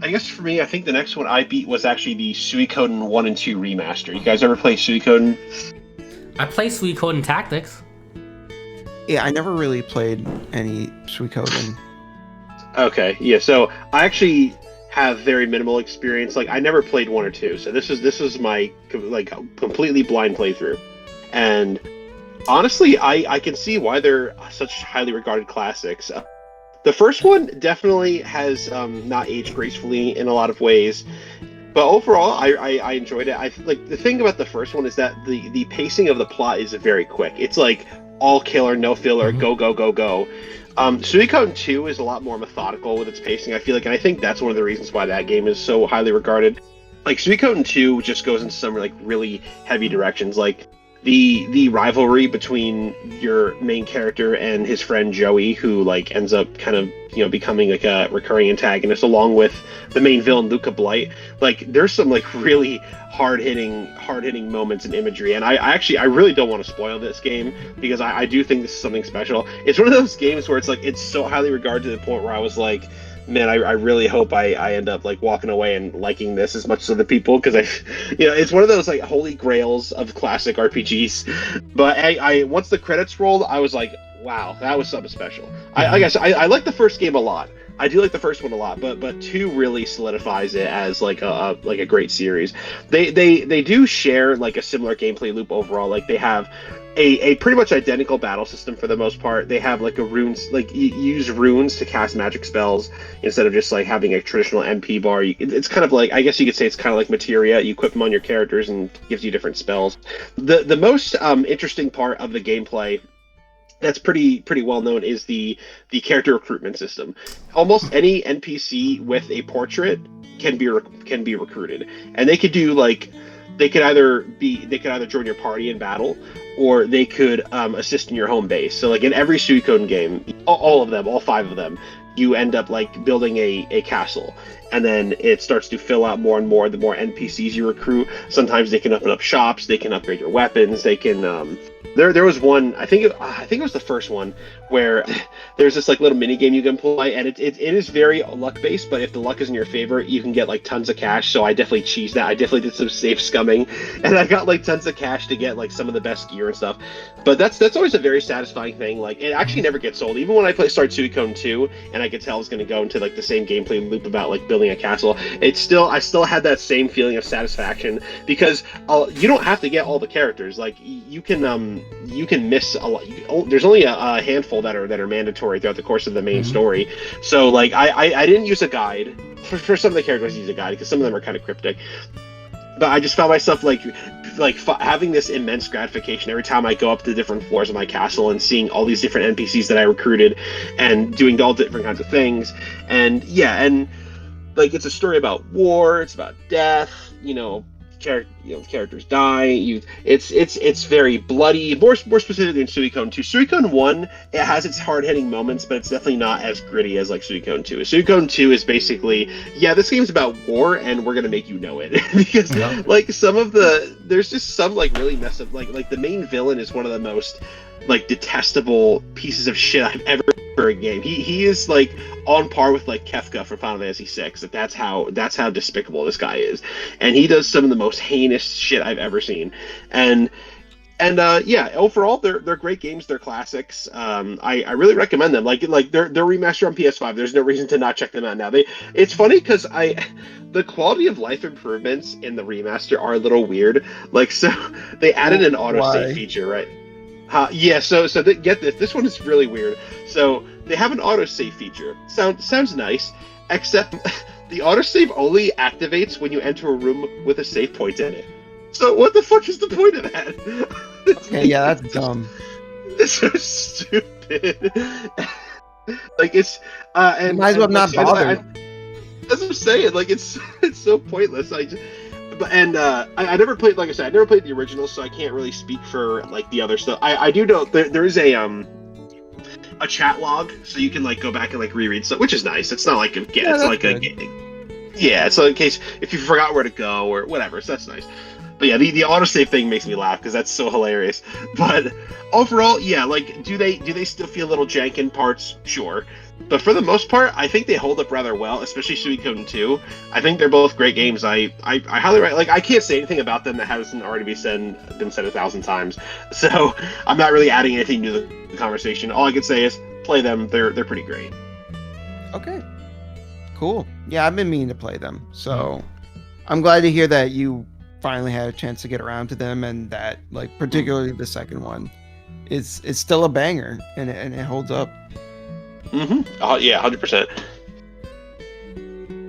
I guess for me, I think the next one I beat was actually the Suikoden 1 and 2 remaster. You guys ever play Suikoden? I play Suikoden Tactics. Yeah, I never really played any Suikoden. Okay, yeah. So I actually have very minimal experience. Like I never played 1 or 2, so this is my like completely blind playthrough. And honestly, I can see why they're such highly regarded classics. The first one definitely has not aged gracefully in a lot of ways, but overall, I enjoyed it. I like the thing about the first one is that the pacing of the plot is very quick. It's like all killer, no filler, Mhm. go go go go. Suikoden 2 is a lot more methodical with its pacing. I feel like, and I think that's one of the reasons why that game is so highly regarded. Like Suikoden 2 just goes into some like really heavy directions, like the rivalry between your main character and his friend Joey, who like ends up kind of becoming like a recurring antagonist, along with the main villain Luca Blight. Like there's some like really hard hitting moments and imagery, and I really don't want to spoil this game because I do think this is something special. It's one of those games where it's like it's so highly regarded to the point where I was like, man, I really hope I end up like walking away and liking this as much as other people because it's one of those like holy grails of classic RPGs. But I once the credits rolled, I was like, wow, that was something special. I guess I like the first game a lot. I do like the first one a lot, but two really solidifies it as like a great series. They do share like a similar gameplay loop overall. Like they have a pretty much identical battle system for the most part. They have like a runes, like you use runes to cast magic spells instead of just like having a traditional MP bar. It's kind of like, I guess you could say it's kind of like materia. You equip them on your characters and gives you different spells. The most interesting part of the gameplay that's pretty well known is the character recruitment system. Almost any NPC with a portrait can be recruited, and they could do like they could either join your party in battle or they could assist in your home base. So like in every Suikoden game, all of them, all five of them, you end up like building a castle, and then it starts to fill out more and more the more NPCs you recruit. Sometimes they can open up shops, they can upgrade your weapons, they can there was one, I think it was the first one where there's this like little mini game you can play, and it is very luck based, but if the luck is in your favor you can get like tons of cash. So I definitely cheesed that. I definitely did some safe scumming, and I got like tons of cash to get like some of the best gear and stuff. But that's always a very satisfying thing. Like it actually never gets old. Even when I start Suikoden 2 and I could tell I was going to go into like the same gameplay loop about like building a castle, I still had that same feeling of satisfaction because you don't have to get all the characters. Like you can miss a lot. There's only a handful that are mandatory throughout the course of the main story. So like I didn't use a guide for some of the characters. I use a guide because some of them are kind of cryptic. But I just found myself having this immense gratification every time I go up to the different floors of my castle and seeing all these different NPCs that I recruited and doing all different kinds of things. And yeah, and like it's a story about war, it's about death, characters die. It's very bloody. More specifically in Suikoden 2. Suikoden 1, it has its hard hitting moments, but it's definitely not as gritty as like Suikoden 2. Suikoden 2 is basically, yeah, this game's about war, and we're gonna make you know it because like there's just some like really messed up like the main villain is one of the most like detestable pieces of shit I've ever for a game. He is like on par with like Kefka from Final Fantasy VI. That's how despicable this guy is, and he does some of the most heinous shit I've ever seen. And yeah, overall they're great games. They're classics. I really recommend them. Like they're remastered on PS5. There's no reason to not check them out now. It's funny because the quality of life improvements in the remaster are a little weird. Like so they added an autosave feature, right? Yeah, so get this. This one is really weird. So they have an autosave feature. Sounds nice, except the autosave only activates when you enter a room with a save point in it. So what the fuck is the point of that? Okay, yeah, that's dumb. It's so stupid. Like it's and Might as well not bother. That's what I'm saying. Like it's so pointless. I never played, like I said, I never played the original, so I can't really speak for like the other stuff. I do know there is a chat log, so you can like go back and like reread stuff, which is nice. It's not like it's like good. Yeah, so in case if you forgot where to go or whatever, so that's nice. But yeah, the autosave thing makes me laugh because that's so hilarious. But overall, yeah, like do they still feel a little jank in parts? Sure. But for the most part, I think they hold up rather well, especially Suikoden 2. I think they're both great games. I highly like. I can't say anything about them that hasn't already been said 1,000 times. So I'm not really adding anything to the conversation. All I can say is play them. They're pretty great. Okay. Cool. Yeah, I've been meaning to play them. So I'm glad to hear that you finally had a chance to get around to them, and that, like, particularly the second one, it's still a banger and it holds up. Yeah, 100%.